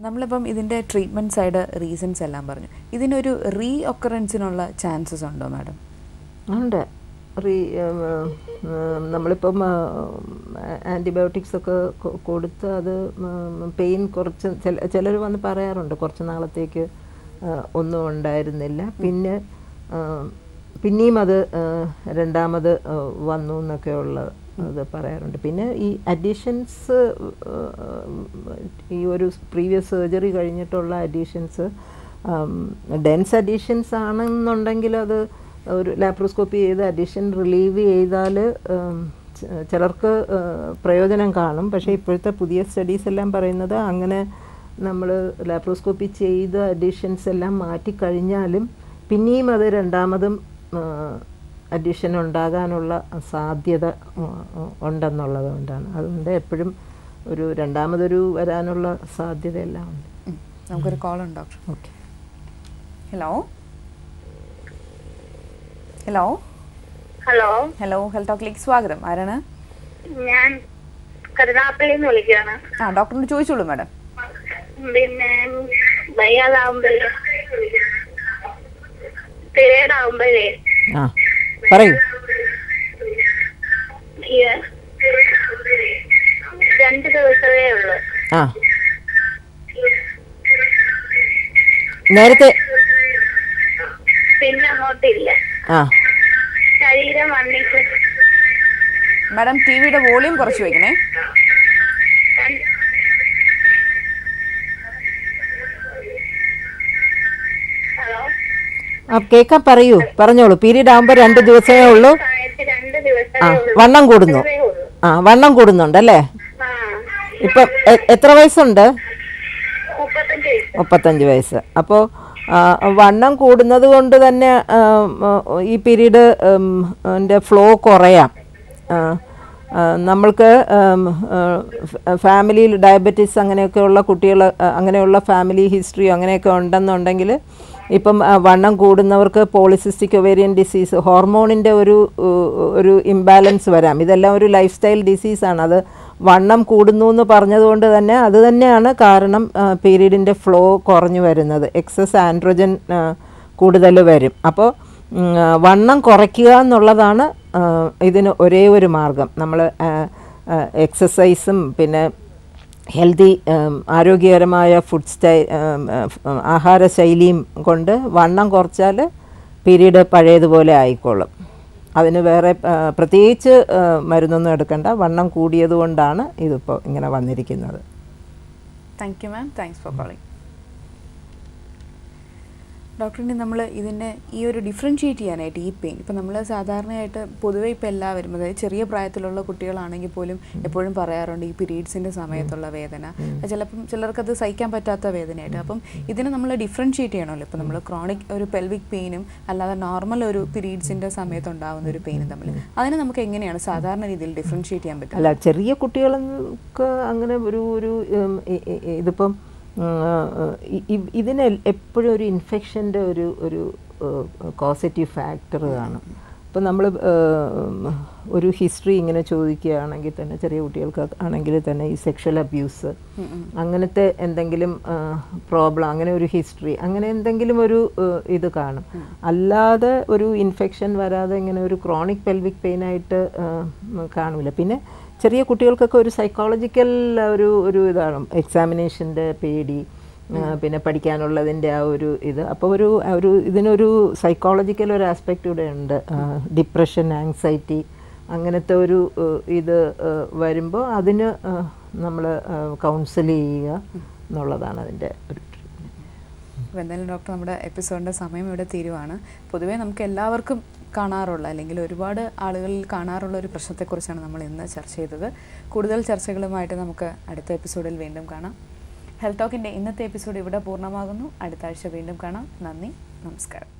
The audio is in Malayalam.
നമ്മളിപ്പം ഇതിൻ്റെ ട്രീറ്റ്മെൻറ്റ് സൈഡ് റീസൺസ് എല്ലാം പറഞ്ഞു. ഇതിനൊരു റീ ഒക്കറൻസിനുള്ള ചാൻസസ് ഉണ്ടോ മാഡം? ഉണ്ട്. നമ്മളിപ്പം ആൻറ്റിബയോട്ടിക്സ് ഒക്കെ കൊടുത്ത് അത് പെയിൻ കുറച്ച് ചിലർ വന്ന് പറയാറുണ്ട് കുറച്ച് നാളത്തേക്ക് ഒന്നും ഉണ്ടായിരുന്നില്ല, പിന്നെയും അത് രണ്ടാമത് വന്നു എന്നൊക്കെയുള്ള അത് പറയാറുണ്ട്. പിന്നെ ഈ അഡീഷൻസ്, ഈ ഒരു പ്രീവിയസ് സർജറി കഴിഞ്ഞിട്ടുള്ള അഡീഷൻസ്, ഡെൻസ് അഡീഷൻസ് ആണെന്നുണ്ടെങ്കിൽ അത് ഒരു ലാപ്രോസ്കോപ്പി ചെയ്ത് അഡീഷൻ റിലീവ് ചെയ്താൽ ചിലർക്ക് പ്രയോജനം കാണും. പക്ഷേ ഇപ്പോഴത്തെ പുതിയ സ്റ്റഡീസ് എല്ലാം പറയുന്നത് അങ്ങനെ നമ്മൾ ലാപ്രോസ്കോപ്പി ചെയ്ത് അഡീഷൻസ് എല്ലാം മാറ്റിക്കഴിഞ്ഞാലും പിന്നെയും അത് രണ്ടാമതും അഡീഷൻ ഉണ്ടാകാനുള്ള സാധ്യത ഉണ്ടെന്നുള്ളത് കൊണ്ടാണ്. അതുകൊണ്ട് എപ്പോഴും ഒരു രണ്ടാമതൊരു വരാനുള്ള സാധ്യതയെല്ലാം ഉണ്ട്. നമുക്കൊരു കോൾ ഉണ്ട് doctor. Okay. Hello hello hello hello health ടോക്കിലേക്ക് സ്വാഗതം. ആരാണ്? ഞാൻ കരുനാപ്പള്ളിന്ന് വിളിക്കുകയാണ്. ഡോക്ടറിനോട് ചോദിച്ചോളൂ മാഡം. പിന്നെ വയ്യാതാവുമ്പോഴേ പീരീഡാവുമ്പോഴേ പറയൂ. 2 ദിവസമേ ഉള്ളു. നേരത്തെ പിന്നെ അങ്ങോട്ടില്ല. ശരീരം വന്നിട്ട്. മാഡം ടിവിയുടെ വോളിയം കുറച്ച് വെക്കണേ. കേൾക്കാൻ പറയൂ, പറഞ്ഞോളൂ. പീരീഡ് ആകുമ്പോ 2 ദിവസമേ ഉള്ളൂ. വണ്ണം കൂടുന്നു. വണ്ണം കൂടുന്നുണ്ടല്ലേ? ഇപ്പൊ എത്ര വയസ്സുണ്ട്? 35 വയസ്സ്. അപ്പോൾ വണ്ണം കൂടുന്നത് കൊണ്ട് തന്നെ ഈ പീരീഡ് ഫ്ലോ കുറയാം. നമ്മൾക്ക് ഫാമിലിയിൽ ഡയബറ്റീസ് അങ്ങനെയൊക്കെയുള്ള കുട്ടികൾ, അങ്ങനെയുള്ള ഫാമിലി ഹിസ്റ്ററി അങ്ങനെയൊക്കെ ഉണ്ടെന്നുണ്ടെങ്കിൽ ഇപ്പം വണ്ണം കൂടുന്നവർക്ക് പോളിസിസ്റ്റിക് ഒവേരിയൻ ഡിസീസ്, ഹോർമോണിൻ്റെ ഒരു ഇംബാലൻസ് വരാം. ഇതെല്ലാം ഒരു ലൈഫ് സ്റ്റൈൽ ഡിസീസാണ്. അത് വണ്ണം കൂടുന്നു എന്ന് പറഞ്ഞതുകൊണ്ട് തന്നെ അത് തന്നെയാണ് കാരണം പീരീഡിൻ്റെ ഫ്ലോ കുറഞ്ഞു വരുന്നത്. എക്സസ് ആൻഡ്രോജൻ കൂടുതൽ വരും. അപ്പോൾ വണ്ണം കുറയ്ക്കുക എന്നുള്ളതാണ് ഇതിന് ഒരേ ഒരു മാർഗം. നമ്മൾ എക്സസൈസും പിന്നെ ഹെൽത്തി ആരോഗ്യകരമായ ആഹാരശൈലിയും കൊണ്ട് വണ്ണം കുറച്ചാൽ പീരീഡ് പഴയതുപോലെ ആയിക്കോളും. അതിന് വേറെ പ്രത്യേകിച്ച് മരുന്നൊന്നും എടുക്കണ്ട. വണ്ണം കൂടിയത് കൊണ്ടാണ് ഇതിപ്പോൾ ഇങ്ങനെ വന്നിരിക്കുന്നത്. Thank you ma'am. Thanks for calling. ഡോക്ടറിന് നമ്മൾ ഇതിനെ ഈ ഒരു ഡിഫറൻഷ്യേറ്റ് ചെയ്യാനായിട്ട് ഈ പെയിൻ, ഇപ്പോൾ നമ്മൾ സാധാരണയായിട്ട് പൊതുവേ ഇപ്പോൾ എല്ലാവരും, അതായത് ചെറിയ പ്രായത്തിലുള്ള കുട്ടികളാണെങ്കിൽ പോലും എപ്പോഴും പറയാറുണ്ട് ഈ പീരീഡ്സിൻ്റെ സമയത്തുള്ള വേദന, ചിലപ്പം ചിലർക്കത് സഹിക്കാൻ പറ്റാത്ത വേദനയായിട്ട്. അപ്പം ഇതിനെ നമ്മൾ ഡിഫറൻഷ്യേറ്റ് ചെയ്യണമല്ലോ. ഇപ്പോൾ നമ്മൾ ക്രോണിക് ഒരു പെൽവിക് പെയിനും അല്ലാതെ നോർമൽ ഒരു പീരീഡ്സിൻ്റെ സമയത്ത് ഉണ്ടാകുന്ന ഒരു പെയിനും തമ്മിൽ അതിനെ നമുക്ക് എങ്ങനെയാണ് സാധാരണ രീതിയിൽ ഡിഫറൻഷ്യേറ്റ് ചെയ്യാൻ പറ്റുക? അല്ല, ചെറിയ കുട്ടികൾക്ക് അങ്ങനെ ഒരു ഇതിപ്പം ഇതിന് എപ്പോഴും ഒരു ഇൻഫെക്ഷൻ്റെ ഒരു കോസറ്റീവ് ഫാക്ടർ കാണും. ഇപ്പം നമ്മൾ ഒരു ഹിസ്റ്ററി ഇങ്ങനെ ചോദിക്കുകയാണെങ്കിൽ തന്നെ, ചെറിയ കുട്ടികൾക്ക് ആണെങ്കിൽ തന്നെ ഈ സെക്ഷൽ അബ്യൂസ് അങ്ങനത്തെ എന്തെങ്കിലും പ്രോബ്ലം, അങ്ങനെ ഒരു ഹിസ്റ്ററി, അങ്ങനെ എന്തെങ്കിലും ഒരു ഇത് കാണും. അല്ലാതെ ഒരു ഇൻഫെക്ഷൻ വരാതെ ഇങ്ങനെ ഒരു ക്രോണിക് പെൽവിക് പെയിനായിട്ട് കാണില്ല. പിന്നെ ചെറിയ കുട്ടികൾക്കൊക്കെ ഒരു സൈക്കോളജിക്കൽ ഒരു ഇതാണ് എക്സാമിനേഷൻ്റെ പേടി, പിന്നെ പഠിക്കാനുള്ളതിൻ്റെ ആ ഒരു ഇത്. അപ്പോൾ ഒരു ഇതിനൊരു സൈക്കോളജിക്കൽ ഒരു ആസ്പെക്റ്റ് ഇവിടെ ഉണ്ട്. ഡിപ്രഷൻ, ആങ്സൈറ്റി അങ്ങനത്തെ ഒരു ഇത് വരുമ്പോൾ അതിന് നമ്മൾ കൗൺസിൽ ചെയ്യുക എന്നുള്ളതാണ് അതിൻ്റെ ഒരു. അപ്പോൾ എന്തായാലും ഡോക്ടർ, നമ്മുടെ എപ്പിസോഡിൻ്റെ സമയം ഇവിടെ തീരുവാണ്. പൊതുവേ നമുക്ക് എല്ലാവർക്കും കാണാറുള്ള, അല്ലെങ്കിൽ ഒരുപാട് ആളുകളിൽ കാണാറുള്ള ഒരു പ്രശ്നത്തെക്കുറിച്ചാണ് നമ്മൾ ഇന്ന് ചർച്ച ചെയ്തത്. കൂടുതൽ ചർച്ചകളുമായിട്ട് നമുക്ക് അടുത്ത എപ്പിസോഡിൽ വീണ്ടും കാണാം. ഹെൽത്ത് ടോക്കിൻ്റെ ഇന്നത്തെ എപ്പിസോഡ് ഇവിടെ പൂർണ്ണമാകുന്നു. അടുത്ത ആഴ്ച വീണ്ടും കാണാം. നന്ദി, നമസ്കാരം.